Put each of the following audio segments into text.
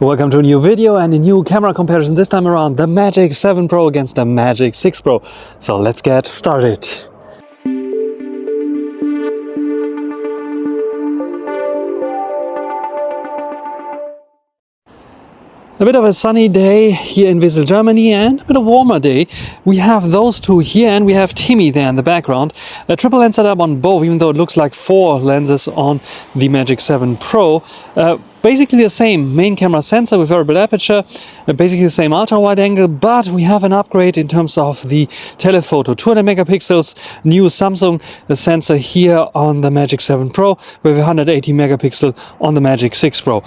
Welcome to a new video and a new camera comparison, this time around the Magic 7 Pro against the Magic 6 Pro. So let's get started. A bit of a sunny day here in Wissel, Germany, and a bit of a warmer day. We have those two here and we have Timmy there in the background. A triple lens setup on both, even though it looks like 4 lenses on the Magic 7 Pro. Basically the same main camera sensor with variable aperture, basically the same ultra wide angle, but we have an upgrade in terms of the telephoto. 200 megapixels, new Samsung sensor here on the Magic 7 Pro with 180 megapixel on the Magic 6 Pro.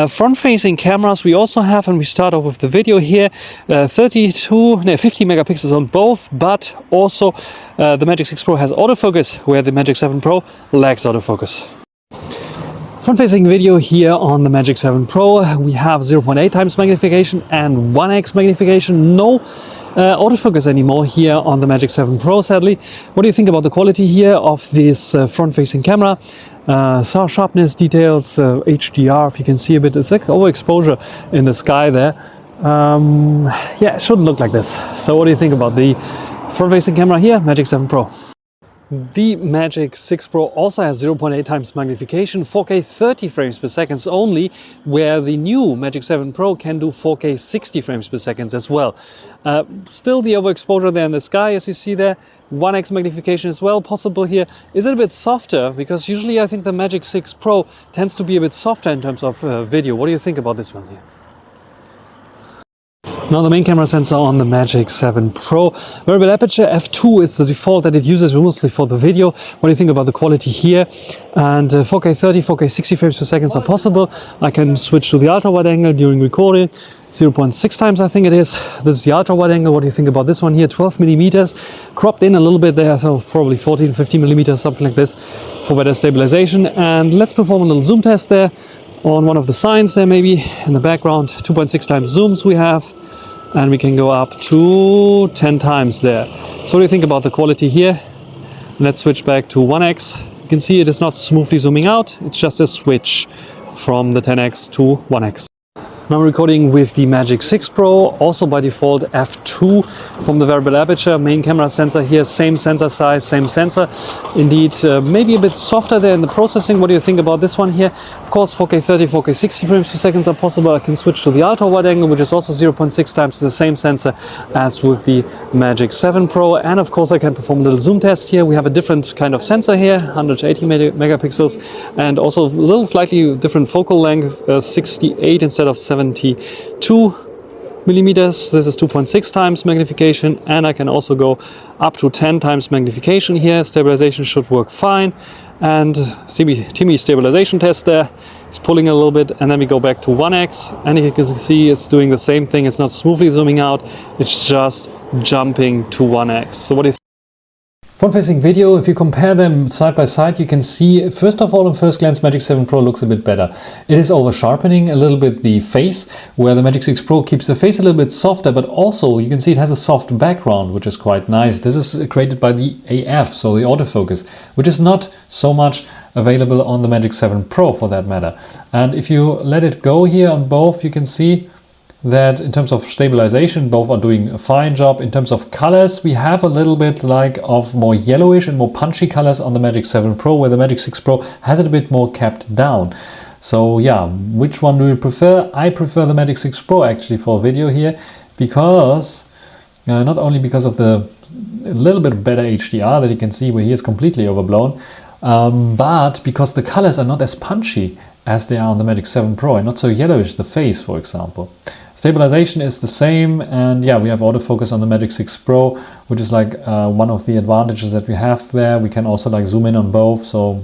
Front-facing cameras we also have, and we start off with the video here. 50 megapixels on both, but also the Magic 6 Pro has autofocus, where the Magic 7 Pro lacks autofocus. Front-facing video here on the Magic 7 Pro, we have 0.8 times magnification and 1x magnification. No autofocus anymore here on the Magic 7 Pro, sadly. What do you think about the quality here of this front-facing camera? Sharpness, details, HDR, if you can see a bit, it's like overexposure in the sky there. Yeah, it shouldn't look like this. So what do you think about the front-facing camera here, Magic 7 Pro? The Magic 6 Pro also has 0.8 times magnification, 4K 30 frames per second only, where the new Magic 7 Pro can do 4K 60 frames per second as well. Still the overexposure there in the sky, as you see there. 1x magnification as well possible here. Is it a bit softer? Because usually I think the Magic 6 Pro tends to be a bit softer in terms of video. What do you think about this one here? Now the main camera sensor on the Magic 7 Pro. Variable aperture f2 is the default that it uses mostly for the video. What do you think about the quality here? And 4K 30, 4K 60 frames per second are possible. I can switch to the ultra wide angle during recording. 0.6 times I think it is. This is the ultra wide angle. What do you think about this one here? 12 millimeters, cropped in a little bit there, so probably 14, 15 millimeters, something like this, for better stabilization. And let's perform a little zoom test there on one of the signs there, maybe in the background. 2.6 times zooms we have. And we can go up to 10 times there. So what do you think about the quality here? Let's switch back to 1x. You can see it is not smoothly zooming out. It's just a switch from the 10x to 1x. Now I'm recording with the Magic 6 Pro, also by default f2 from the variable aperture. Main camera sensor here, same sensor size, same sensor. Indeed, maybe a bit softer there in the processing. What do you think about this one here? Of course, 4K 30, 4K 60 frames per second are possible. I can switch to the ultra wide angle, which is also 0.6 times the same sensor as with the Magic 7 Pro. And of course, I can perform a little zoom test here. We have a different kind of sensor here, 180 megapixels, and also a little slightly different focal length, 68 instead of 72 millimeters. This is 2.6 times magnification, and I can also go up to 10 times magnification here. Stabilization should work fine, and Timmy stabilization test there is pulling a little bit, and then we go back to 1x, and you can see it's doing the same thing. It's not smoothly zooming out, it's just jumping to 1x. So what do you think? Front-facing video, if you compare them side by side, you can see, first of all, in first glance, Magic 7 Pro looks a bit better. It is over-sharpening a little bit the face, where the Magic 6 Pro keeps the face a little bit softer, but also you can see it has a soft background, which is quite nice. This is created by the AF, so the autofocus, which is not so much available on the Magic 7 Pro for that matter. And if you let it go here on both, you can see that in terms of stabilization, both are doing a fine job. In terms of colors, we have a little bit like of more yellowish and more punchy colors on the Magic 7 Pro, where the Magic 6 Pro has it a bit more kept down. So yeah, which one do you prefer? I prefer the Magic 6 Pro actually for video here, because not only because of the little bit better HDR that you can see where he is completely overblown, but because the colors are not as punchy as they are on the Magic 7 Pro, and not so yellowish, the face, for example. Stabilization is the same, and yeah, we have autofocus on the Magic 6 Pro, which is like one of the advantages that we have there. We can also like zoom in on both, so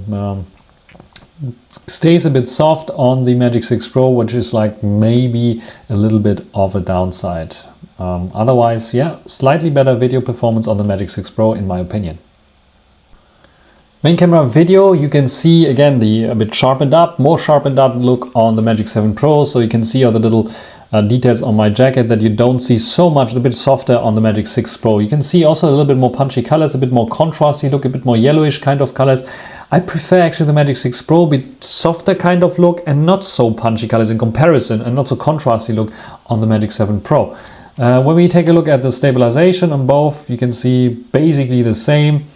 stays a bit soft on the Magic 6 Pro, which is like maybe a little bit of a downside. Otherwise, yeah, slightly better video performance on the Magic 6 Pro in my opinion. Main camera video, you can see again the a bit sharpened up, more sharpened up look on the Magic 7 Pro, so you can see all the little details on my jacket that you don't see so much, a bit softer on the Magic 6 Pro. You can see also a little bit more punchy colors, a bit more contrast, you look a bit more yellowish kind of colors. I prefer actually the Magic 6 Pro, a bit softer kind of look and not so punchy colors in comparison, and not so contrasty look on the Magic 7 Pro. When we take a look at the stabilization on both, you can see basically the same.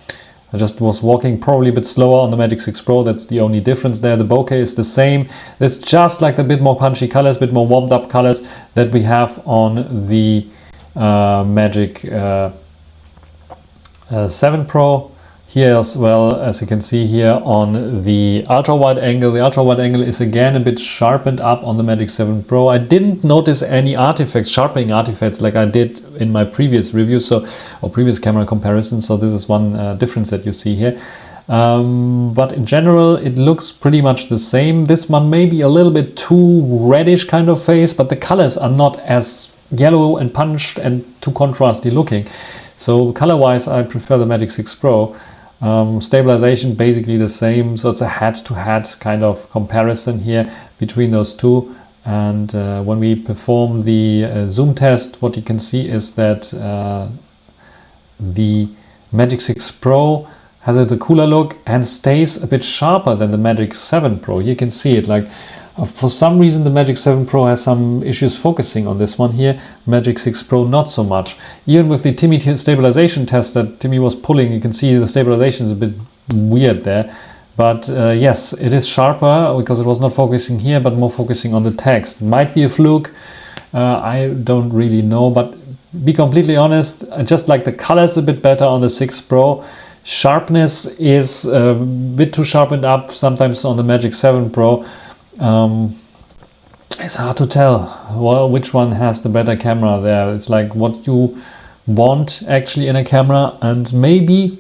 I just was walking probably a bit slower on the Magic 6 Pro, that's the only difference there. The bokeh is the same. It's just like the bit more punchy colors, a bit more warmed up colors that we have on the Magic 7 Pro. Here as well, as you can see here on the ultra wide angle. The ultra wide angle is again a bit sharpened up on the Magic 7 Pro. I didn't notice any artifacts, sharpening artifacts like I did in my previous review, or previous camera comparison. So this is one difference that you see here. But in general, it looks pretty much the same. This one may be a little bit too reddish kind of face, but the colors are not as yellow and punched and too contrasty looking. So color-wise, I prefer the Magic 6 Pro. Stabilization basically the same, so it's a head-to-head kind of comparison here between those two. And when we perform the zoom test, what you can see is that the Magic 6 Pro has a cooler look and stays a bit sharper than the Magic 7 Pro. You can see it, like for some reason the Magic 7 Pro has some issues focusing on this one here. Magic 6 Pro not so much. Even with the Timmy stabilization test that Timmy was pulling, you can see the stabilization is a bit weird there. But yes, it is sharper because it was not focusing here but more focusing on the text. Might be a fluke, I don't really know, but be completely honest, I just like the colors a bit better on the 6 Pro. Sharpness is a bit too sharpened up sometimes on the Magic 7 Pro. It's hard to tell which one has the better camera there. It's like what you want actually in a camera, and maybe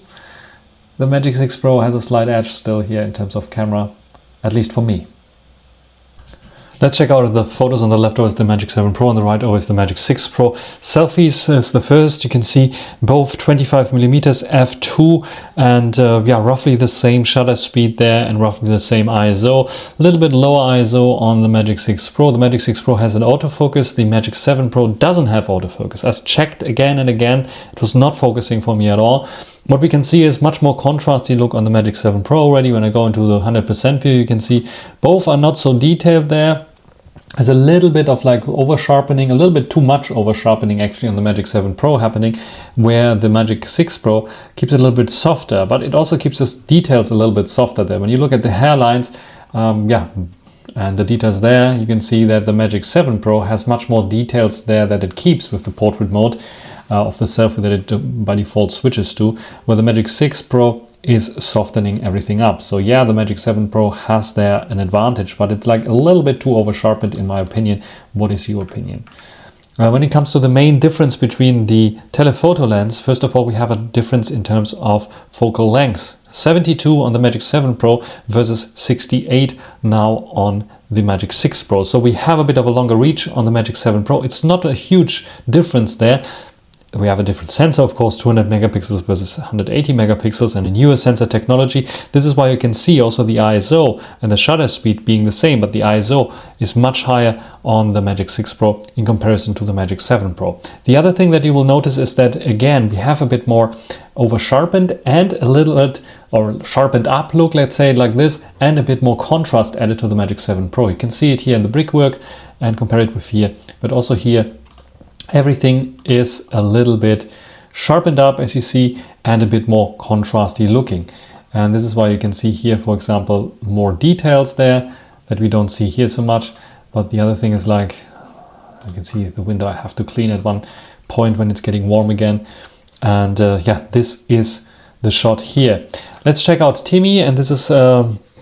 the Magic 6 Pro has a slight edge still here in terms of camera, at least for me. Let's check out the photos. On the left is the Magic 7 Pro, on the right is the Magic 6 Pro. Selfies is the first. You can see both 25mm f2 and yeah, roughly the same shutter speed there and roughly the same ISO. A little bit lower ISO on the Magic 6 Pro. The Magic 6 Pro has an autofocus. The Magic 7 Pro doesn't have autofocus. As checked again and again, it was not focusing for me at all. What we can see is much more contrasty look on the Magic 7 Pro already. When I go into the 100% view, you can see both are not so detailed there. There's a little bit of like over sharpening, a little bit too much over sharpening actually on the Magic 7 Pro happening, where the Magic 6 Pro keeps it a little bit softer, but it also keeps the details a little bit softer there. When you look at the hairlines, yeah, and the details there, you can see that the Magic 7 Pro has much more details there that it keeps with the portrait mode of the selfie that it by default switches to, where the Magic 6 Pro is softening everything up. So yeah, the Magic 7 Pro has there an advantage, but it's like a little bit too over sharpened in my opinion. What is your opinion? When it comes to the main difference between the telephoto lens, first of all, we have a difference in terms of focal length. 72 on the Magic 7 Pro versus 68 now on the Magic 6 Pro. So we have a bit of a longer reach on the Magic 7 Pro. It's not a huge difference there. We have a different sensor, of course, 200 megapixels versus 180 megapixels, and a newer sensor technology. This is why you can see also the ISO and the shutter speed being the same, but the ISO is much higher on the Magic 6 Pro in comparison to the Magic 7 Pro. The other thing that you will notice is that, again, we have a bit more over sharpened and a little bit, or sharpened up look, let's say it like this, and a bit more contrast added to the Magic 7 Pro. You can see it here in the brickwork and compare it with here, but also here everything is a little bit sharpened up, as you see, and a bit more contrasty looking. And this is why you can see here, for example, more details there that we don't see here so much. But the other thing is, like, you can see the window I have to clean at one point when it's getting warm again. And yeah, this is the shot here. Let's check out Timmy, and this is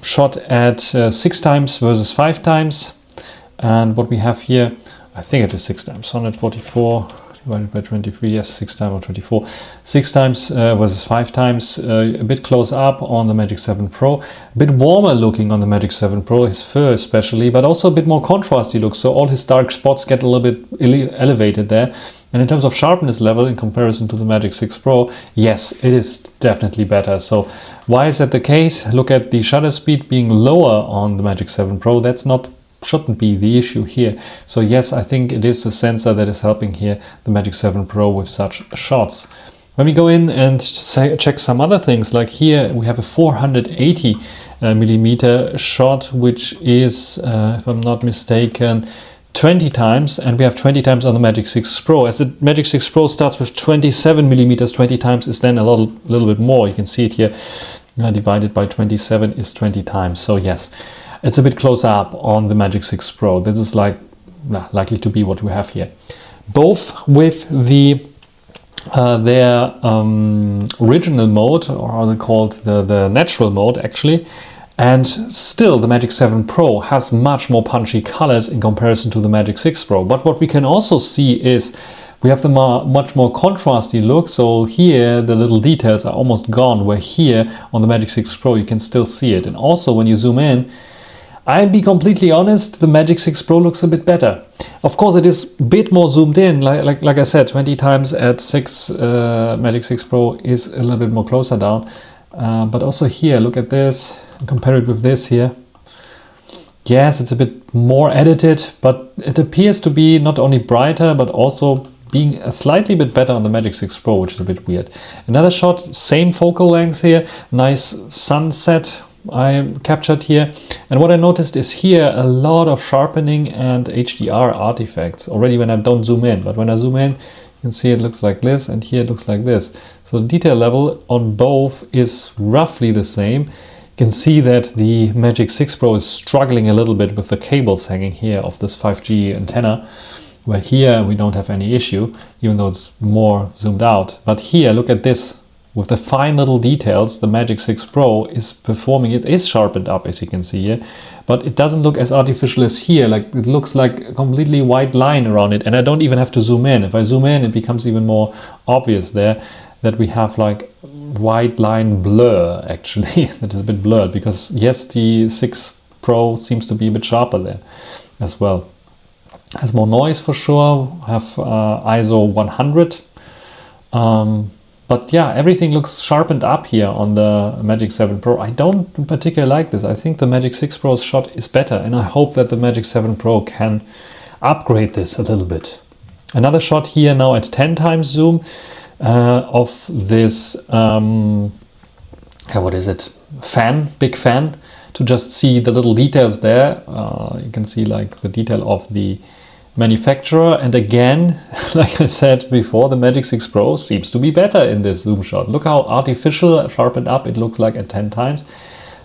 shot at 6 times versus 5 times. And what we have here, I think it is 6 times, 144 divided by 23, yes, 6 times or 24. 6 times versus 5 times, a bit close up on the Magic 7 Pro, a bit warmer looking on the Magic 7 Pro, his fur especially, but also a bit more contrasty look, so all his dark spots get a little bit elevated there. And in terms of sharpness level in comparison to the Magic 6 Pro, yes, it is definitely better. So why is that the case? Look at the shutter speed being lower on the Magic 7 Pro. That's shouldn't be the issue here. So yes, I think it is the sensor that is helping here the Magic 7 Pro with such shots. When we go in and check some other things, like here we have a 480 millimeter shot, which is, if I'm not mistaken, 20 times, and we have 20 times on the Magic 6 Pro. As the Magic 6 Pro starts with 27 millimeters, 20 times is then a little bit more. You can see it here, divided by 27 is 20 times. So yes, it's a bit closer up on the Magic 6 Pro. This is like likely to be what we have here. Both with the their original mode, or how they called the natural mode actually, and still the Magic 7 Pro has much more punchy colors in comparison to the Magic 6 Pro. But what we can also see is we have the much more contrasty look. So here the little details are almost gone, where here on the Magic 6 Pro you can still see it. And also when you zoom in, I'll be completely honest, the Magic 6 Pro looks a bit better. Of course, it is a bit more zoomed in, like I said, 20 times at Magic 6 Pro is a little bit more closer down. But also here, look at this, compare it with this here. Yes, it's a bit more edited, but it appears to be not only brighter, but also being a slightly bit better on the Magic 6 Pro, which is a bit weird. Another shot, same focal length here, nice sunset I captured here, and what I noticed is here a lot of sharpening and HDR artifacts already when I don't zoom in, but when I zoom in you can see it looks like this, and here it looks like this. So the detail level on both is roughly the same. You can see that the Magic 6 Pro is struggling a little bit with the cables hanging here of this 5G antenna, where here we don't have any issue, even though it's more zoomed out. But here, look at this. With the fine little details, the Magic 6 Pro is performing. It is sharpened up, as you can see here, but it doesn't look as artificial as here. Like, it looks like a completely white line around it, and I don't even have to zoom in. If I zoom in, it becomes even more obvious there that we have like white line blur, actually. That is a bit blurred, because yes, the 6 Pro seems to be a bit sharper there as well. Has more noise for sure, have ISO 100. But yeah, everything looks sharpened up here on the Magic 7 Pro. I don't particularly like this. I think the Magic 6 Pro's shot is better, and I hope that the Magic 7 Pro can upgrade this a little bit. Another shot here now at 10 times zoom of this, what is it? Big fan, to just see the little details there. You can see like the detail of the manufacturer, and again, like I said before, the Magic 6 Pro seems to be better in this zoom shot. Look how artificial, sharpened up it looks like at 10 times.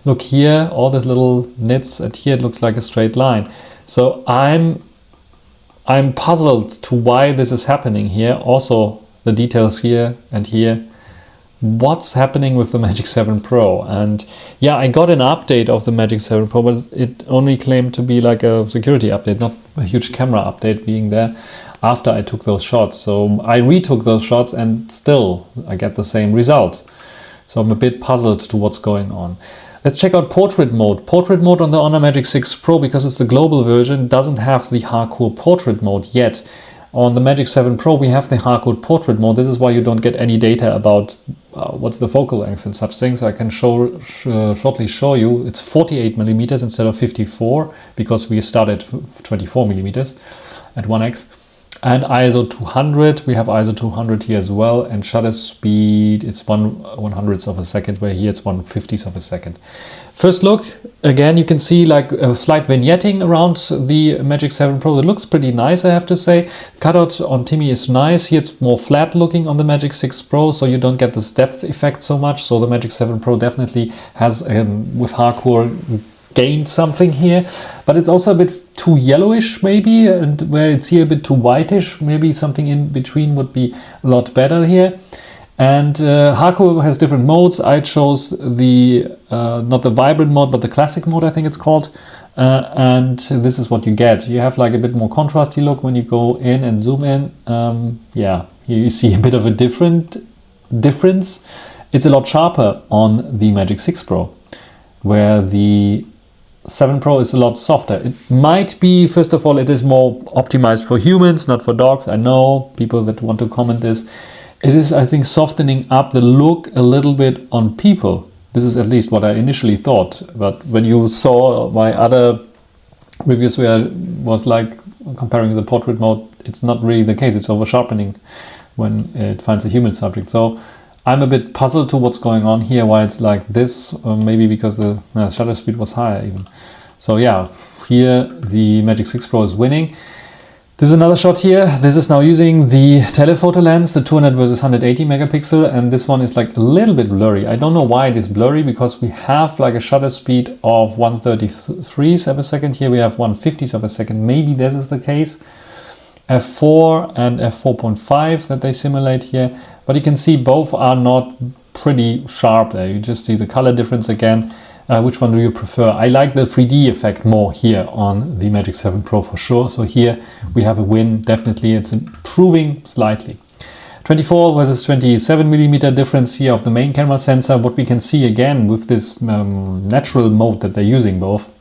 Look here, all these little nits, and here it looks like a straight line. So I'm puzzled to why this is happening here. Also the details here and here. What's happening with the Magic 7 Pro? And yeah, I got an update of the Magic 7 Pro, but it only claimed to be like a security update, not a huge camera update being there after I took those shots. So I retook those shots and still I get the same results. So I'm a bit puzzled to what's going on. Let's check out portrait mode. Portrait mode on the Honor Magic 6 Pro, because it's the global version, doesn't have the hardcore portrait mode yet. On the Magic 7 Pro we have the hardcore portrait mode. This is why you don't get any data about what's the focal length and such things. I can shortly show you. It's 48 millimeters instead of 54, because we started 24 millimeters at 1x. And ISO 200, we have ISO 200 here as well, and shutter speed is 1/100th of a second, where here it's 1/50th of a second. First look, again, you can see like a slight vignetting around the Magic 7 Pro. It looks pretty nice, I have to say. Cutout on Timmy is nice. Here it's more flat looking on the Magic 6 Pro, so you don't get this depth effect so much. So the Magic 7 Pro definitely has, with hardcore, gained something here, but it's also a bit too yellowish maybe, and where it's here a bit too whitish, maybe something in between would be a lot better here. And hardcore has different modes. I chose the not the vibrant mode, but the classic mode, I think it's called, and this is what you get. You have like a bit more contrasty look when you go in and zoom in. Yeah, here you see a bit of a difference. It's a lot sharper on the Magic 6 Pro, where the 7 Pro is a lot softer. It might be, first of all, it is more optimized for humans, not for dogs. I know people that want to comment this. It is, I think, softening up the look a little bit on people. This is at least what I initially thought. But when you saw my other reviews where I was like comparing the portrait mode, it's not really the case. It's over sharpening when it finds a human subject. So I'm a bit puzzled to what's going on here, why it's like this, or maybe because the shutter speed was higher even. So yeah, here the Magic 6 Pro is winning. This is another shot here. This is now using the telephoto lens, the 200 versus 180 megapixel, and this one is like a little bit blurry. I don't know why it is blurry, because we have like a shutter speed of 133s of a second. Here we have 150s of a second. Maybe this is the case. f4 and f4.5 that they simulate here, but you can see both are not pretty sharp there. You just see the color difference again. Which one do you prefer? I like the 3D effect more here on the Magic 7 Pro for sure. So here we have a win, definitely. It's improving slightly. 24 versus 27 millimeter difference here of the main camera sensor. What we can see again with this natural mode that they're using both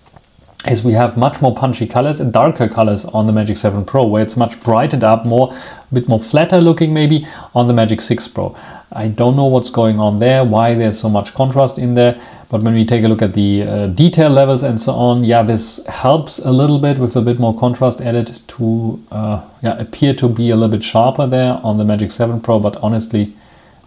is we have much more punchy colors and darker colors on the Magic 7 Pro, where it's much brightened up, a bit more flatter looking maybe on the Magic 6 Pro. I don't know what's going on there, why there's so much contrast in there, but when we take a look at the detail levels and so on, yeah, this helps a little bit with a bit more contrast added to appear to be a little bit sharper there on the Magic 7 Pro, but honestly,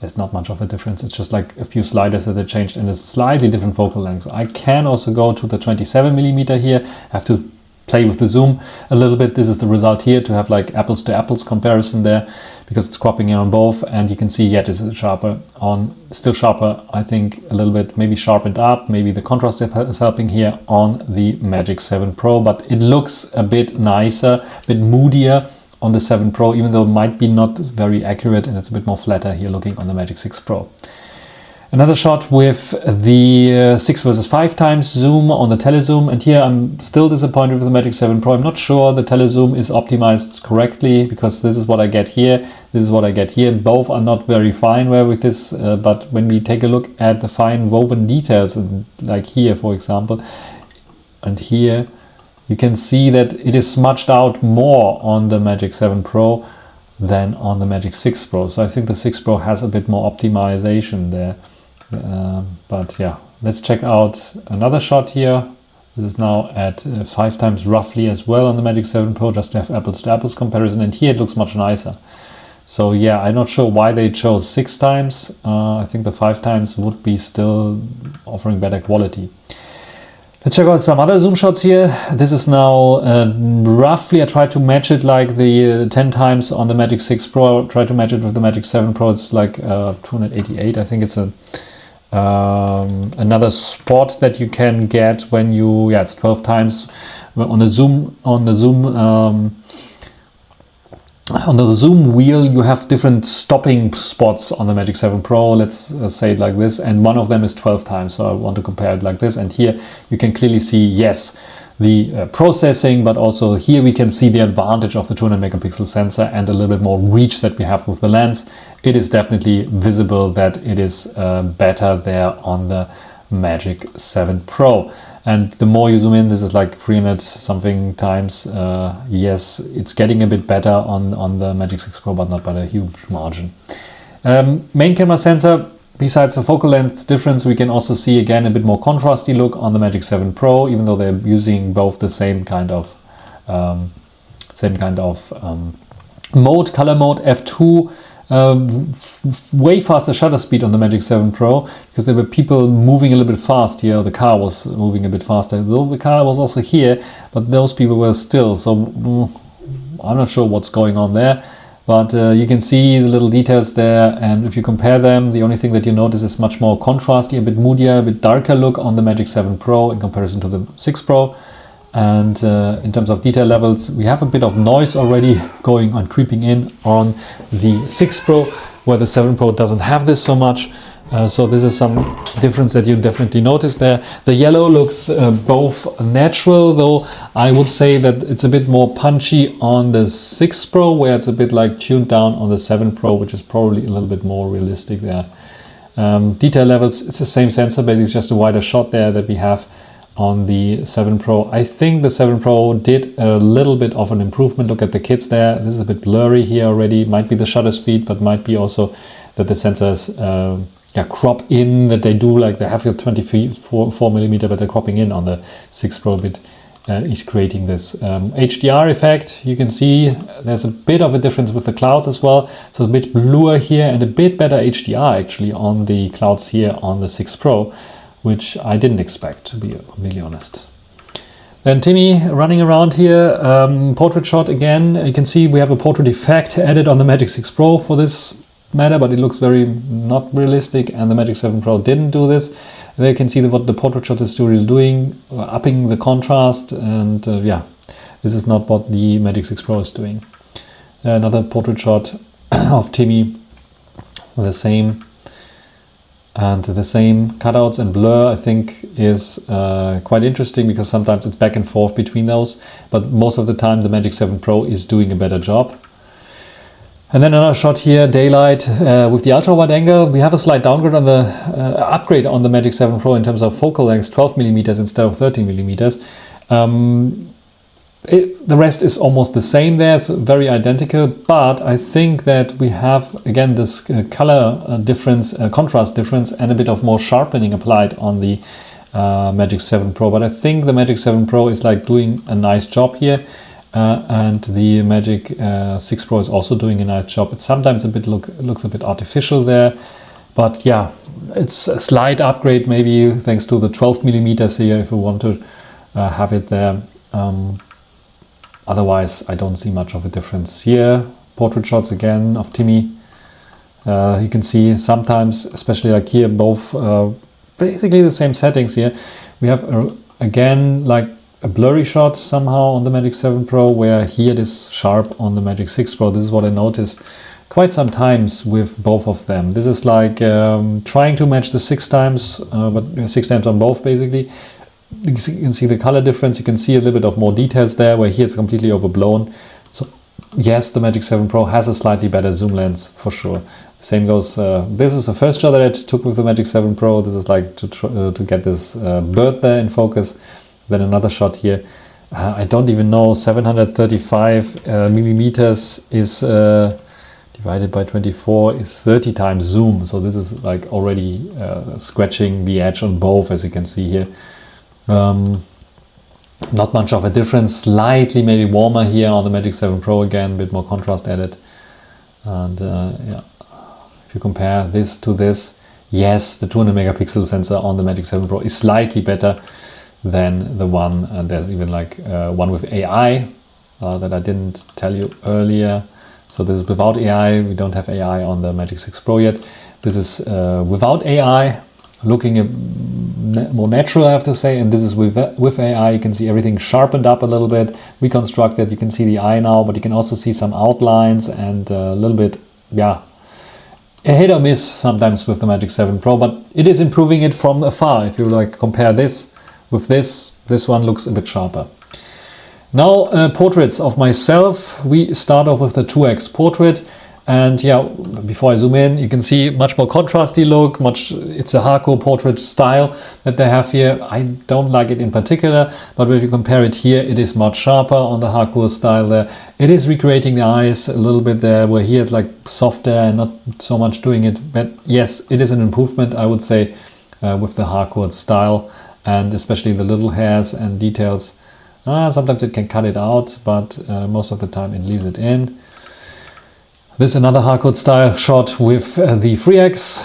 there's not much of a difference. It's just like a few sliders that they changed and a slightly different focal length. I can also go to the 27 millimeter here. I have to play with the zoom a little bit. This is the result here, to have like apples to apples comparison there, because it's cropping in on both, and you can see yet is sharper on, still sharper, I think a little bit, maybe sharpened up, maybe the contrast is helping here on the Magic 7 Pro, but it looks a bit nicer, a bit moodier on the 7 Pro, even though it might be not very accurate, and it's a bit more flatter here looking on the Magic 6 Pro. Another shot with the 6 versus 5 times zoom on the telezoom, and here I'm still disappointed with the Magic 7 Pro. I'm not sure the telezoom is optimized correctly, because this is what I get here, this is what I get here. Both are not very fine with this, but when we take a look at the fine woven details, like here for example, and here, you can see that it is smudged out more on the Magic 7 Pro than on the Magic 6 Pro. So I think the 6 Pro has a bit more optimization there. But yeah, let's check out another shot here. This is now at 5 times roughly as well on the Magic 7 Pro, just to have apples to apples comparison. And here it looks much nicer. So yeah, I'm not sure why they chose 6 times. I think the 5 times would be still offering better quality. Let's check out some other zoom shots here. This is now roughly, I tried to match it like the 10 times on the Magic 6 Pro. Try to match it with the Magic 7 Pro. It's like 288. I think it's another spot that you can get when you, yeah, it's 12 times on the zoom wheel. You have different stopping spots on the Magic 7 Pro, let's say it like this, and one of them is 12 times, so I want to compare it like this. And here you can clearly see, yes, the processing, but also here we can see the advantage of the 200 megapixel sensor and a little bit more reach that we have with the lens. It is definitely visible that it is better there on the Magic 7 Pro. And the more you zoom in, this is like 300 something times. Yes, it's getting a bit better on the Magic 6 Pro, but not by a huge margin. Main camera sensor, besides the focal length difference, we can also see again a bit more contrasty look on the Magic 7 Pro, even though they're using both the same kind of mode, color mode, f2. Way faster shutter speed on the Magic 7 Pro, because there were people moving a little bit fast here. The car was moving a bit faster, though the car was also here, but those people were still. So I'm not sure what's going on there, but you can see the little details there, and if you compare them, the only thing that you notice is much more contrasty, a bit moodier, a bit darker look on the Magic 7 Pro in comparison to the 6 Pro. And in terms of detail levels, we have a bit of noise already going on, creeping in on the 6 Pro, where the 7 Pro doesn't have this so much. So this is some difference that you definitely notice there. The yellow looks both natural, though I would say that it's a bit more punchy on the 6 Pro, where it's a bit like tuned down on the 7 Pro, which is probably a little bit more realistic there. Detail levels, it's the same sensor, basically it's just a wider shot there that we have on the 7 Pro. I think the 7 Pro did a little bit of an improvement. Look at the kids there. This is a bit blurry here already. Might be the shutter speed, but might be also that the sensors crop in, that they do, like they have your 24 millimeter, but they're cropping in on the 6 Pro a bit is creating this HDR effect. You can see there's a bit of a difference with the clouds as well. So a bit bluer here and a bit better HDR actually on the clouds here on the 6 Pro, which I didn't expect, to be completely honest. Then Timmy running around here, portrait shot again. You can see we have a portrait effect added on the Magic 6 Pro for this matter, but it looks very not realistic, and the Magic 7 Pro didn't do this. There you can see what the portrait shot is doing, upping the contrast, and yeah, this is not what the Magic 6 Pro is doing. Another portrait shot of Timmy, the same, and the same cutouts and blur, I think is quite interesting, because sometimes it's back and forth between those, but most of the time the Magic 7 Pro is doing a better job. And then another shot here, daylight with the ultra wide angle. We have a slight downgrade on the upgrade on the Magic 7 Pro in terms of focal length, 12 millimeters instead of 13 millimeters. The rest is almost the same there, it's very identical, but I think that we have again this color difference, contrast difference, and a bit of more sharpening applied on the Magic 7 Pro. But I think the Magic 7 Pro is like doing a nice job here. And the Magic 6 Pro is also doing a nice job. It sometimes looks a bit artificial there, but yeah, it's a slight upgrade maybe thanks to the 12 millimeters here if we want to have it there. Otherwise, I don't see much of a difference here. Portrait shots again of Timmy. You can see sometimes, especially like here, both basically the same settings here. We have again like a blurry shot somehow on the Magic 7 Pro, where here it is sharp on the Magic 6 Pro. This is what I noticed quite sometimes with both of them. This is like trying to match the 6 times, but 6 times on both basically. You can see the color difference. You can see a little bit of more details there, where here it's completely overblown. So yes, the Magic 7 Pro has a slightly better zoom lens for sure. Same goes, this is the first shot that I took with the Magic 7 Pro. This is like to get this bird there in focus. Then another shot here. I don't even know, 735 millimeters is divided by 24 is 30 times zoom. So this is like already scratching the edge on both, as you can see here. Not much of a difference, slightly maybe warmer here on the Magic 7 Pro again, a bit more contrast added. And yeah, if you compare this to this, yes, the 200 megapixel sensor on the Magic 7 Pro is slightly better than the one, and there's even like one with AI that I didn't tell you earlier. So this is without AI. We don't have AI on the Magic 6 Pro yet. This is without AI, looking more natural, I have to say, and this is with AI. You can see everything sharpened up a little bit, reconstructed. You can see the eye now, but you can also see some outlines and a little bit, yeah, a hit or miss sometimes with the Magic 7 Pro, but it is improving it from afar. If you like compare this with this one looks a bit sharper. Now portraits of myself. We start off with the 2x portrait, and yeah, before I zoom in, you can see much more contrasty look. It's a hardcore portrait style that they have here. I don't like it in particular, but when you compare it here, it is much sharper on the hardcore style there. It is recreating the eyes a little bit there, where here it's like softer and not so much doing it. But yes, it is an improvement, I would say, with the hardcore style. And especially the little hairs and details. Sometimes it can cut it out, but most of the time it leaves it in. This is another hardcore style shot with the 3x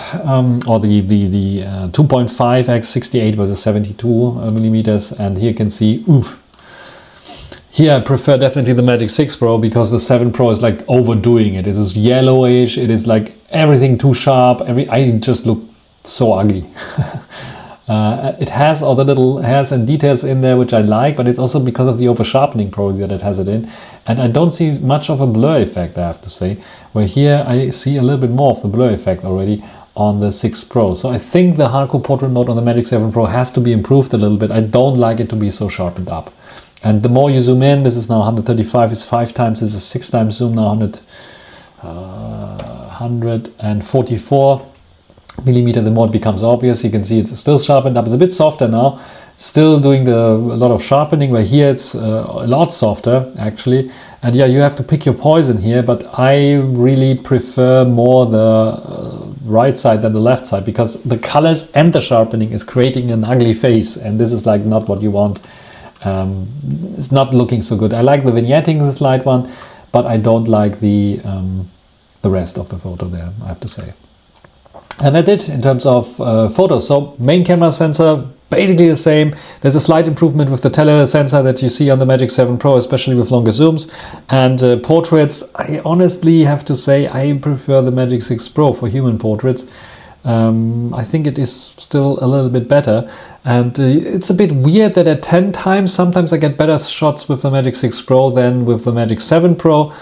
or the 2.5x 68 versus 72 millimeters. And here you can see, oof. Here I prefer definitely the Magic 6 Pro, because the 7 Pro is like overdoing it. It is yellowish, it is like everything too sharp. I just look so ugly. It has all the little hairs and details in there, which I like, but it's also because of the over sharpening probably that it has it in. And I don't see much of a blur effect, I have to say, where here I see a little bit more of the blur effect already on the 6 Pro. So I think the hardcore portrait mode on the Magic 7 Pro has to be improved a little bit. I don't like it to be so sharpened up. And the more you zoom in, this is now 135, it's 5 times, this is 6 times zoom now, 144 millimeter, the more it becomes obvious. You can see it's still sharpened up. It's a bit softer now, still doing a lot of sharpening, where here it's a lot softer actually. And yeah, you have to pick your poison here, but I really prefer more the right side than the left side, because the colors and the sharpening is creating an ugly face, and this is like not what you want. it's not looking so good. I like the vignetting, the slide one, but I don't like the rest of the photo there, I have to say. And that's it in terms of photos. So main camera sensor, basically the same. There's a slight improvement with the tele sensor that you see on the Magic 7 Pro, especially with longer zooms. And portraits, I honestly have to say I prefer the Magic 6 Pro for human portraits. I think it is still a little bit better. And it's a bit weird that at 10 times, sometimes I get better shots with the Magic 6 Pro than with the Magic 7 Pro.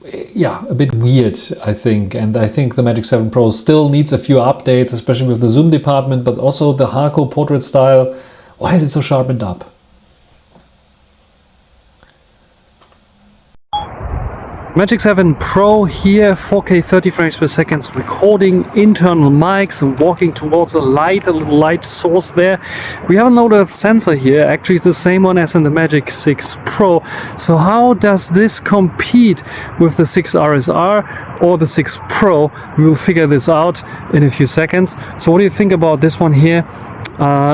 Yeah, a bit weird, I think. And I think the Magic 7 Pro still needs a few updates, especially with the zoom department, but also the hardcore portrait style. Why is it so sharpened up? Magic 7 Pro here, 4K 30 frames per second, recording internal mics and walking towards a light, a little light source there. We have a loaded sensor here, actually it's the same one as in the Magic 6 Pro. So how does this compete with the 6 RSR or the 6 Pro? We will figure this out in a few seconds. So what do you think about this one here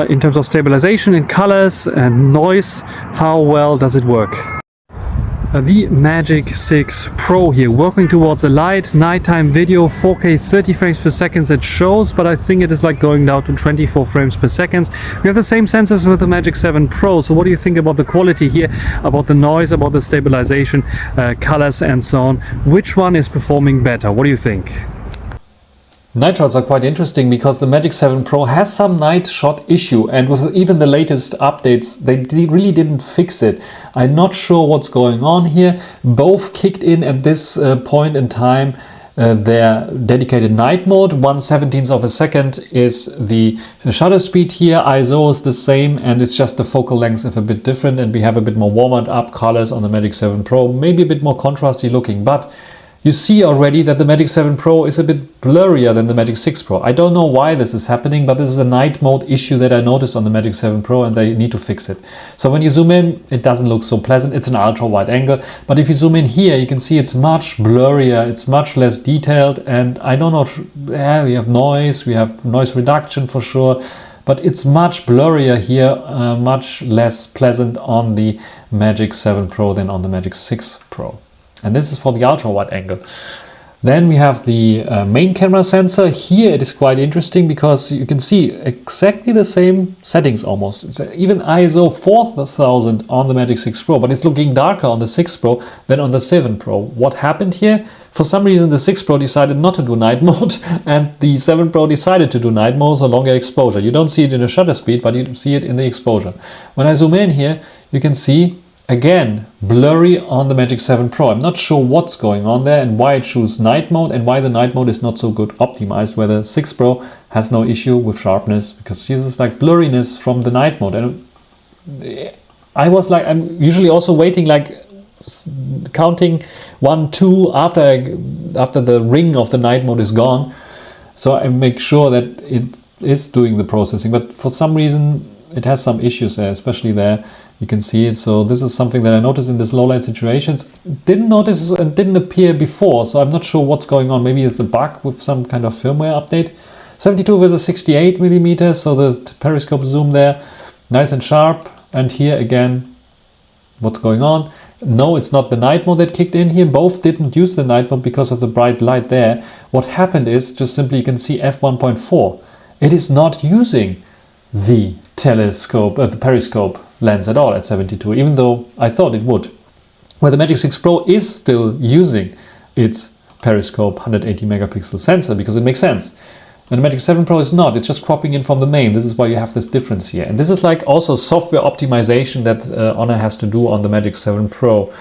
in terms of stabilization in colors and noise? How well does it work? The Magic 6 Pro here, working towards a light nighttime video, 4K 30 frames per second it shows, but I think it is like going down to 24 frames per second. We have the same sensors with the Magic 7 Pro, so what do you think about the quality here, about the noise, about the stabilization, colors and so on? Which one is performing better? What do you think? Night shots are quite interesting because the Magic 7 Pro has some night shot issue, and with even the latest updates they really didn't fix it. I'm not sure what's going on here. Both kicked in at this point in time their dedicated night mode. 1/17th of a second is the shutter speed here, ISO is the same, and it's just the focal length is a bit different, and we have a bit more warmed up colors on the Magic 7 Pro, maybe a bit more contrasty looking, but you see already that the Magic 7 Pro is a bit blurrier than the Magic 6 Pro. I don't know why this is happening, but this is a night mode issue that I noticed on the Magic 7 Pro, and they need to fix it. So when you zoom in, it doesn't look so pleasant. It's an ultra wide angle, but if you zoom in here, you can see it's much blurrier, it's much less detailed, and I don't know, yeah, we have noise reduction for sure, but it's much blurrier here, much less pleasant on the Magic 7 Pro than on the Magic 6 Pro. And this is for the ultra wide angle. Then we have the main camera sensor. Here it is quite interesting because you can see exactly the same settings almost. It's even ISO 4000 on the Magic 6 Pro, but it's looking darker on the 6 Pro than on the 7 Pro. What happened here? For some reason the 6 Pro decided not to do night mode and the 7 Pro decided to do night mode, so longer exposure. You don't see it in the shutter speed, but you see it in the exposure. When I zoom in here, you can see again, blurry on the Magic 7 Pro. I'm not sure what's going on there and why it chooses night mode and why the night mode is not so good optimized, where the 6 Pro has no issue with sharpness, because this is like blurriness from the night mode. And I was like, I'm usually also waiting, like counting 1, 2 after the ring of the night mode is gone. So I make sure that it is doing the processing, but for some reason it has some issues there, especially there. You can see it. So this is something that I noticed in this low light situations. Didn't notice and didn't appear before, so I'm not sure what's going on. Maybe it's a bug with some kind of firmware update. 72 versus 68 millimeters, so the periscope zoom there, nice and sharp. And here again, what's going on? No, it's not the night mode that kicked in here. Both didn't use the night mode because of the bright light there. What happened is, just simply you can see f1.4. It is not using the telescope, the periscope lens at all at 72, even though I thought it would. Where the Magic 6 Pro is still using its periscope 180 megapixel sensor because it makes sense. And the Magic 7 Pro is not, it's just cropping in from the main. This is why you have this difference here. And this is like also software optimization that Honor has to do on the Magic 7 Pro.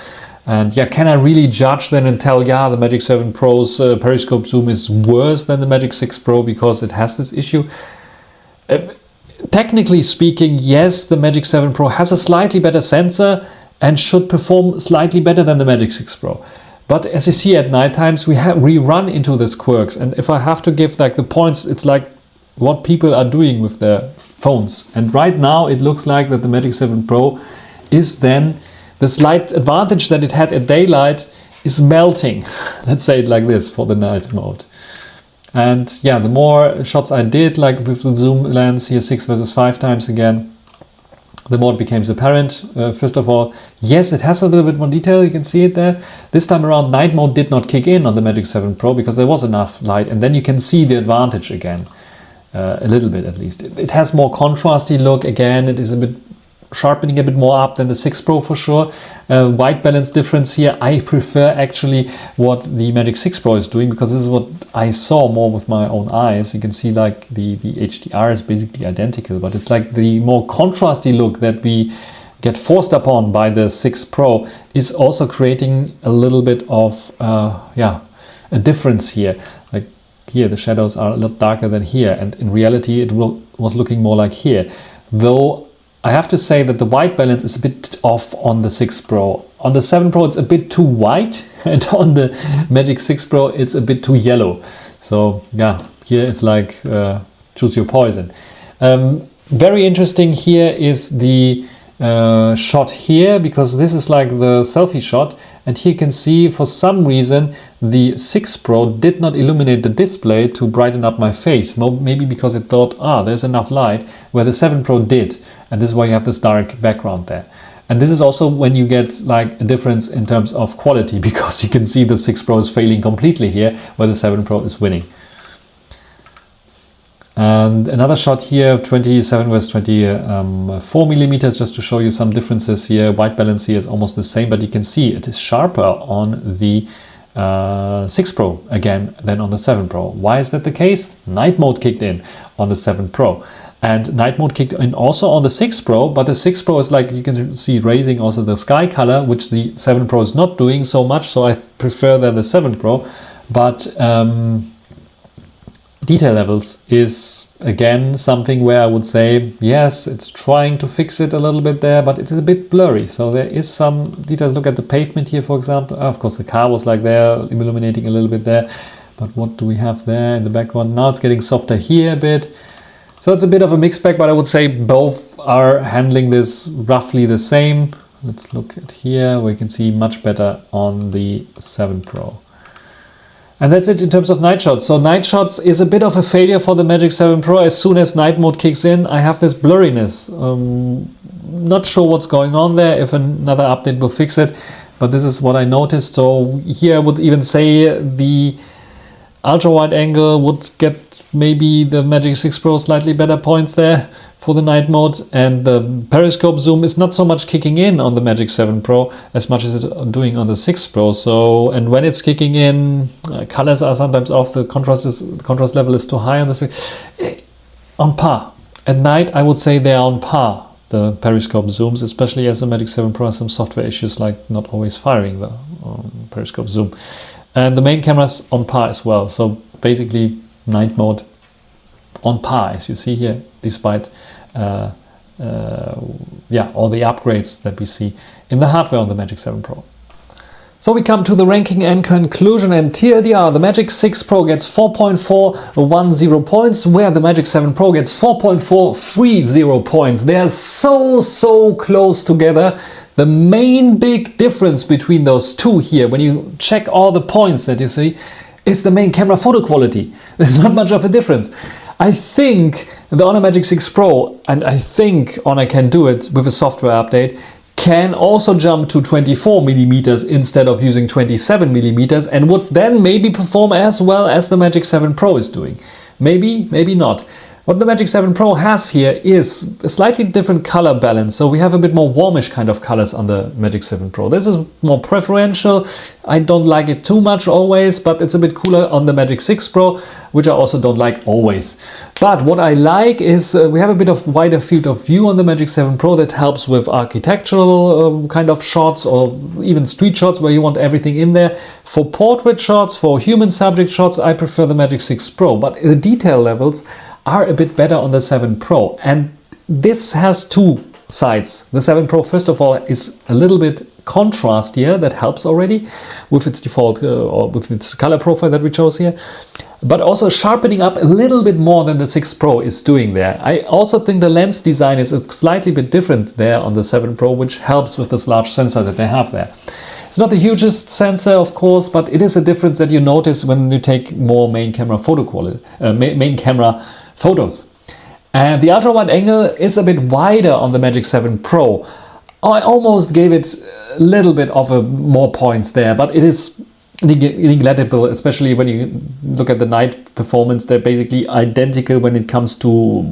And yeah, can I really judge then and tell, yeah, the Magic 7 Pro's periscope zoom is worse than the Magic 6 Pro because it has this issue? Technically speaking, yes, the Magic 7 Pro has a slightly better sensor and should perform slightly better than the Magic 6 Pro. But as you see at night times, we run into these quirks. And if I have to give like the points, it's like what people are doing with their phones. And right now it looks like that the Magic 7 Pro is then the slight advantage that it had at daylight is melting. Let's say it like this for the night mode. And yeah, the more shots I did, like with the zoom lens here, 6 versus 5 times again, the more it becomes apparent. First of all, yes, it has a little bit more detail, you can see it there. This time around, night mode did not kick in on the Magic 7 Pro because there was enough light, and then you can see the advantage again, a little bit at least. It has more contrasty look again, it is a bit sharpening a bit more up than the 6 Pro for sure. White balance difference here, I prefer actually what the Magic 6 Pro is doing, because this is what I saw more with my own eyes. You can see like the HDR is basically identical, but it's like the more contrasty look that we get forced upon by the 6 Pro is also creating a little bit of a difference here. Like here the shadows are a lot darker than here, and in reality it was looking more like here. Though I have to say that the white balance is a bit off on the 6 Pro. On the 7 Pro it's a bit too white, and on the Magic 6 Pro it's a bit too yellow. So yeah, here it's like choose your poison. Very interesting here is the shot here, because this is like the selfie shot, and here you can see for some reason the 6 Pro did not illuminate the display to brighten up my face. Maybe because it thought, there's enough light, where the 7 Pro did. And this is why you have this dark background there. And this is also when you get like a difference in terms of quality, because you can see the 6 Pro is failing completely here, where the 7 Pro is winning. And another shot here, 27 versus 24 millimeters, just to show you some differences here. White balance here is almost the same, but you can see it is sharper on the 6 Pro again than on the 7 Pro. Why is that the case? Night mode kicked in on the 7 Pro. And night mode kicked in also on the 6 Pro, but the 6 Pro is like, you can see, raising also the sky color, which the 7 Pro is not doing so much, so I prefer than the 7 Pro. But detail levels is again something where I would say, yes, it's trying to fix it a little bit there, but it's a bit blurry. So there is some details. Look at the pavement here, for example. Of course, the car was like there, illuminating a little bit there. But what do we have there in the background? Now it's getting softer here a bit. So it's a bit of a mixed bag, but I would say both are handling this roughly the same. Let's look at here, where you can see much better on the 7 Pro. And that's it in terms of night shots. So night shots is a bit of a failure for the Magic 7 Pro. As soon as night mode kicks in, I have this blurriness. Not sure what's going on there, if another update will fix it, but this is what I noticed. So here I would even say the ultra wide angle would get maybe the Magic 6 Pro slightly better points there for the night mode, and the periscope zoom is not so much kicking in on the Magic 7 Pro as much as it's doing on the 6 Pro. So, and when it's kicking in, colors are sometimes off, the contrast level is too high on the 6. On par. At night I would say they're on par, the periscope zooms, especially as the Magic 7 Pro has some software issues like not always firing the periscope zoom. And the main camera's on par as well. So basically night mode on par, as you see here, despite all the upgrades that we see in the hardware on the Magic 7 Pro. So we come to the ranking and conclusion, and TLDR, the Magic 6 Pro gets 4.410 points, where the Magic 7 Pro gets 4.430 points. They are so close together. The main big difference between those two here, when you check all the points that you see, is the main camera photo quality. There's not much of a difference. I think the Honor Magic 6 Pro, and I think Honor can do it with a software update, can also jump to 24 millimeters instead of using 27 millimeters, and would then maybe perform as well as the Magic 7 Pro is doing. Maybe, maybe not. What the Magic 7 Pro has here is a slightly different color balance. So we have a bit more warmish kind of colors on the Magic 7 Pro. This is more preferential. I don't like it too much always, but it's a bit cooler on the Magic 6 Pro, which I also don't like always. But what I like is we have a bit of wider field of view on the Magic 7 Pro that helps with architectural kind of shots, or even street shots where you want everything in there. For portrait shots, for human subject shots, I prefer the Magic 6 Pro, but the detail levels are a bit better on the 7 Pro. And this has two sides. The 7 Pro, first of all, is a little bit contrastier. That helps already with its default or with its color profile that we chose here. But also sharpening up a little bit more than the 6 Pro is doing there. I also think the lens design is a slightly bit different there on the 7 Pro, which helps with this large sensor that they have there. It's not the hugest sensor, of course, but it is a difference that you notice when you take more main camera photos. And the ultra wide angle is a bit wider on the Magic 7 Pro. I almost gave it a little bit of more points there, but it is neglectable, especially when you look at the night performance. They're basically identical when it comes to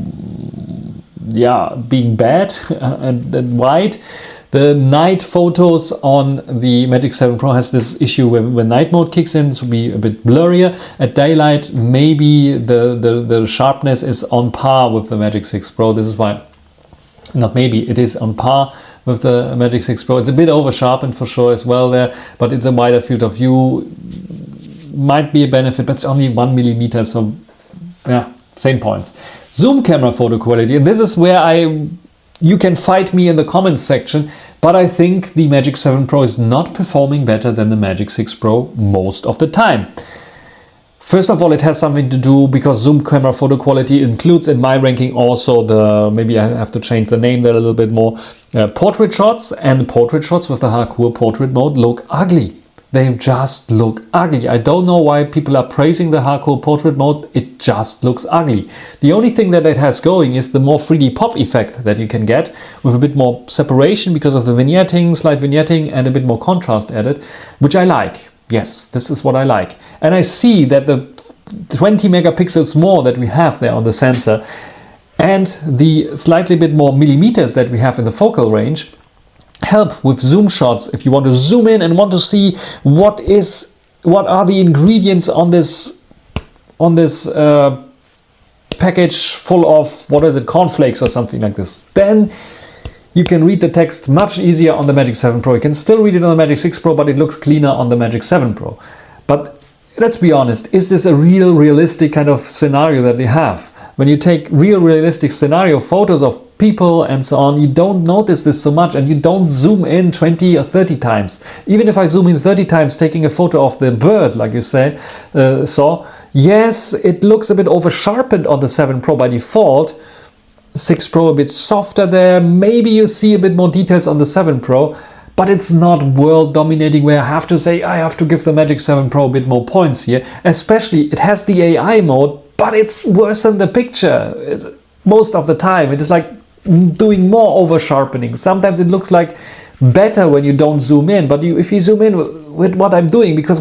being bad and wide. The night photos on the Magic 7 Pro has this issue when night mode kicks in, to be a bit blurrier. At daylight, maybe the sharpness is on par with the Magic 6 Pro. This is why, not maybe, it is on par with the Magic 6 Pro. It's a bit over sharpened for sure as well there, but it's a wider field of view. Might be a benefit, but it's only 1 millimeter, so yeah, same points. Zoom camera photo quality, and this is where you can fight me in the comments section, but I think the Magic 7 Pro is not performing better than the Magic 6 Pro most of the time. First of all, it has something to do because zoom camera photo quality includes in my ranking also maybe I have to change the name there a little bit more, portrait shots, and portrait shots with the hardcore portrait mode look ugly. They just look ugly. I don't know why people are praising the hardcore portrait mode. It just looks ugly. The only thing that it has going is the more 3D pop effect that you can get with a bit more separation because of the vignetting, slight vignetting, and a bit more contrast added, which I like. Yes, this is what I like. And I see that the 20 megapixels more that we have there on the sensor and the slightly bit more millimeters that we have in the focal range help with zoom shots. If you want to zoom in and want to see what are the ingredients on this package full of, what is it, cornflakes or something like this, then you can read the text much easier on the Magic 7 Pro. You can still read it on the Magic 6 Pro, but it looks cleaner on the Magic 7 Pro. But let's be honest, is this a realistic kind of scenario that they have? When you take realistic scenario photos of people and so on, you don't notice this so much, and you don't zoom in 20 or 30 times. Even if I zoom in 30 times taking a photo of the bird, like you saw, yes, it looks a bit over sharpened on the 7 Pro by default. 6 Pro a bit softer there, maybe you see a bit more details on the 7 Pro, but it's not world dominating where I have to say I have to give the Magic 7 Pro a bit more points here. Especially it has the AI mode, but it's worse than the picture. Most of the time it is like doing more over sharpening. Sometimes it looks like better when you don't zoom in, but if you zoom in with what I'm doing, because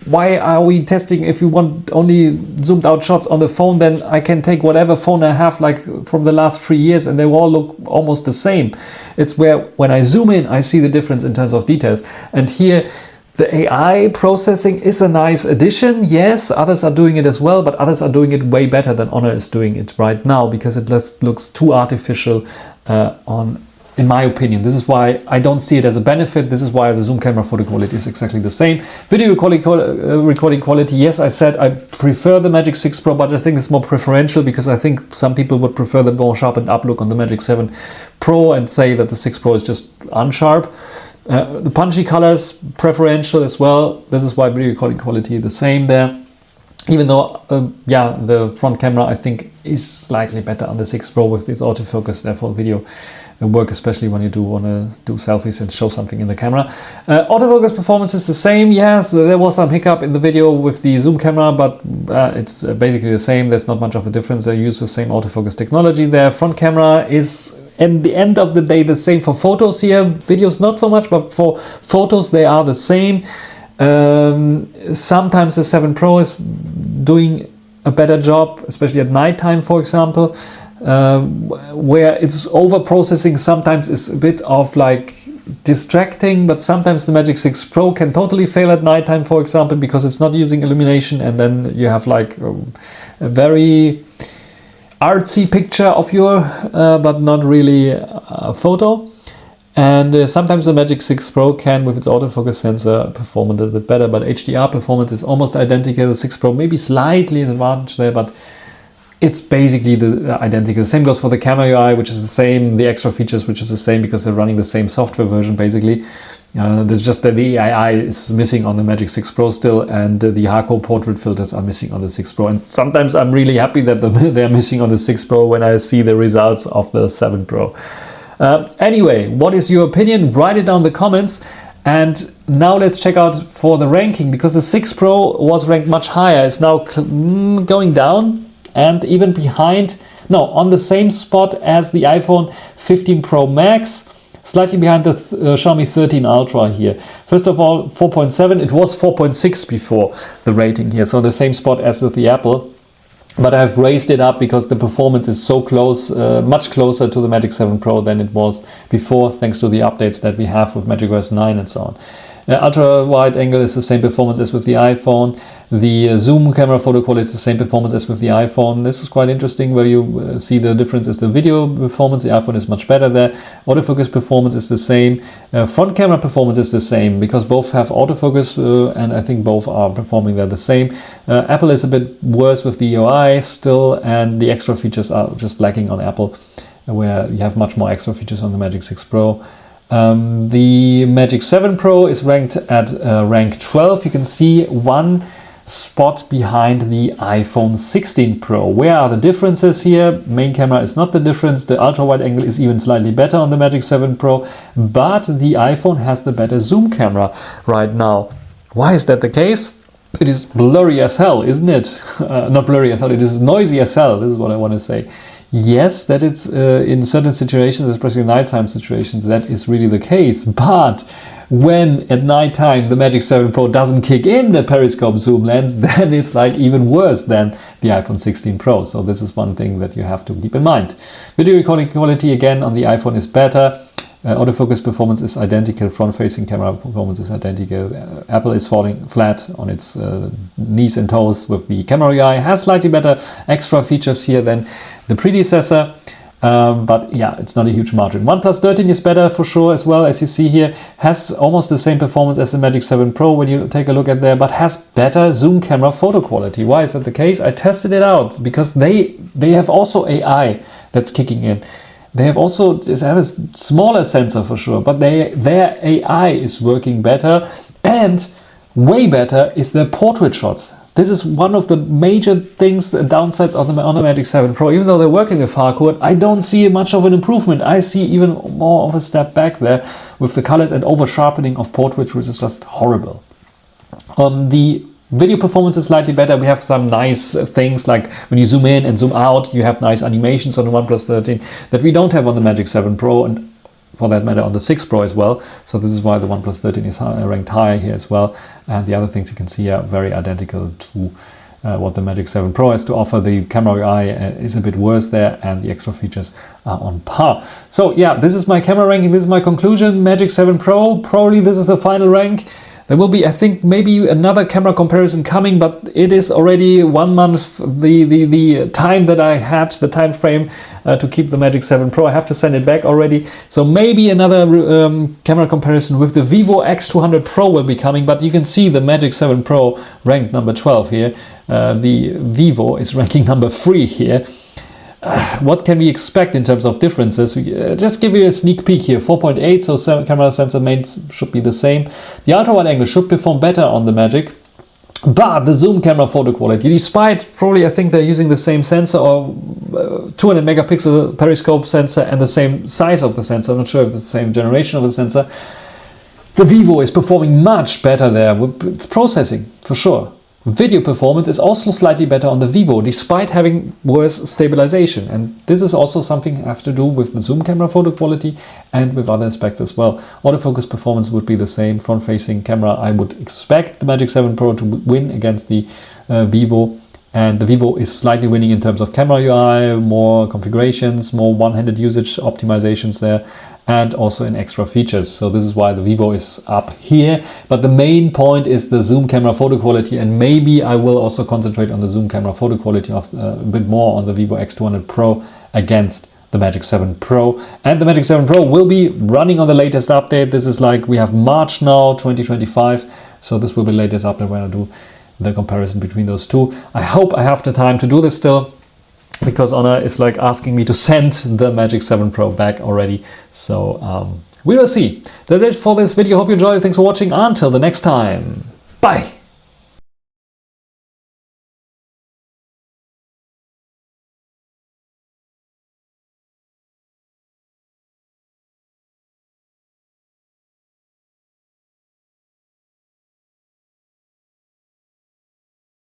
why are we testing if you want only zoomed out shots on the phone? Then I can take whatever phone I have, like from the last 3 years, and they all look almost the same. It's where when I zoom in I see the difference in terms of details, and here the AI processing is a nice addition. Yes, others are doing it as well, but others are doing it way better than Honor is doing it right now, because it just looks too artificial in my opinion. This is why I don't see it as a benefit. This is why the zoom camera photo quality is exactly the same. Video recording quality, yes, I said I prefer the Magic 6 Pro, but I think it's more preferential, because I think some people would prefer the more sharpened up look on the Magic 7 Pro and say that the 6 Pro is just unsharp. The punchy colors, preferential as well. This is why video recording quality the same there. Even though, the front camera I think is slightly better on the 6 Pro with its autofocus, therefore video work, especially when you want to do selfies and show something in the camera. Autofocus performance is the same. Yes, there was some hiccup in the video with the zoom camera, but it's basically the same. There's not much of a difference. They use the same autofocus technology there. Front camera is, at the end of the day, the same for photos here. Videos not so much, but for photos they are the same. Sometimes the 7 Pro is doing a better job, especially at nighttime, for example, where it's over processing sometimes is a bit of like distracting, but sometimes the Magic 6 Pro can totally fail at nighttime, for example, because it's not using illumination, and then you have like a very artsy picture of your but not really a photo. And sometimes the Magic 6 Pro can, with its autofocus sensor, perform a little bit better, but HDR performance is almost identical. The 6 Pro maybe slightly an advantage there, but it's basically identical. The same goes for the camera UI, which is the same, the extra features, which is the same, because they're running the same software version basically. There's just that the AI is missing on the Magic 6 Pro still, and the hardcore portrait filters are missing on the 6 Pro. And sometimes I'm really happy that they're missing on the 6 Pro when I see the results of the 7 Pro. Anyway, what is your opinion? Write it down in the comments. And now let's check out for the ranking, because the 6 Pro was ranked much higher. It's now going down, and even behind No, on the same spot as the iPhone 15 Pro Max, slightly behind the Xiaomi 13 Ultra here. First of all, 4.7, it was 4.6 before the rating here, so the same spot as with the Apple. But I've raised it up because the performance is so close, much closer to the Magic 7 Pro than it was before, thanks to the updates that we have with macOS 9 and so on. Ultra wide angle is the same performance as with the iPhone. The zoom camera photo quality is the same performance as with the iPhone. This is quite interesting, where you see the difference is the video performance. The iPhone is much better there. Autofocus performance is the same. Front camera performance is the same, because both have autofocus and I think both are performing there the same. Apple is a bit worse with the UI still, and the extra features are just lacking on Apple, where you have much more extra features on the Magic 6 Pro. The Magic 7 Pro is ranked at rank 12. You can see one spot behind the iPhone 16 Pro. Where are the differences here? Main camera is not the difference. The ultra wide angle is even slightly better on the Magic 7 Pro, but the iPhone has the better zoom camera right now. Why is that the case? It is blurry as hell, isn't it? Not blurry as hell, it is noisy as hell. This is what I want to say. Yes, that it's in certain situations, especially nighttime situations, that is really the case. But when at nighttime the Magic 7 Pro doesn't kick in the periscope zoom lens, then it's like even worse than the iPhone 16 Pro. So this is one thing that you have to keep in mind. Video recording quality again on the iPhone is better. Autofocus performance is identical. Front-facing camera performance is identical. Apple is falling flat on its knees and toes with the camera UI. Has slightly better extra features here than the predecessor. But yeah, it's not a huge margin. OnePlus 13 is better for sure as well, as you see here. Has almost the same performance as the Magic 7 Pro when you take a look at there, but has better zoom camera photo quality. Why is that the case? I tested it out because they have also AI that's kicking in. They have also have a smaller sensor for sure, but their AI is working better, and way better is their portrait shots. This is one of the major things, downsides on the Magic 7 Pro. Even though they're working with Harcourt, I don't see much of an improvement. I see even more of a step back there with the colors and over sharpening of portraits, which is just horrible. The video performance is slightly better. We have some nice things like when you zoom in and zoom out, you have nice animations on the OnePlus 13 that we don't have on the Magic 7 Pro, and for that matter on the 6 Pro as well. So this is why the OnePlus 13 is ranked higher here as well. And the other things you can see are very identical to what the Magic 7 Pro has to offer. The camera UI is a bit worse there, and the extra features are on par. So yeah, this is my camera ranking. This is my conclusion. Magic 7 Pro, probably this is the final rank. There will be, I think, maybe another camera comparison coming, but it is already 1 month the time that I had, the time frame to keep the Magic 7 Pro. I have to send it back already. So maybe another camera comparison with the Vivo X200 Pro will be coming, but you can see the Magic 7 Pro ranked number 12 here. The Vivo is ranking number 3 here. What can we expect in terms of differences? Just give you a sneak peek here. 4.8, so camera sensor mains should be the same. The ultra wide angle should perform better on the Magic, but the zoom camera photo quality, despite probably I think they're using the same sensor or 200 megapixel periscope sensor and the same size of the sensor, I'm not sure if it's the same generation of the sensor, the Vivo is performing much better there with its processing for sure. Video performance is also slightly better on the Vivo, despite having worse stabilization. And this is also something I have to do with the zoom camera photo quality and with other aspects as well. Autofocus performance would be the same. Front-facing camera, I would expect the Magic 7 Pro to win against the Vivo. And the Vivo is slightly winning in terms of camera UI, more configurations, more one-handed usage optimizations there, and also in extra features. So this is why the Vivo is up here. But the main point is the zoom camera photo quality, and maybe I will also concentrate on the zoom camera photo quality of a bit more on the Vivo X200 Pro against the Magic 7 Pro. And the Magic 7 Pro will be running on the latest update. This is like, we have March now, 2025. So this will be the latest update when I do the comparison between those two. I hope I have the time to do this still, because Honor is like asking me to send the Magic 7 Pro back already. So we will see. That's it for this video. Hope you enjoyed it. Thanks for watching. Until the next time. Bye.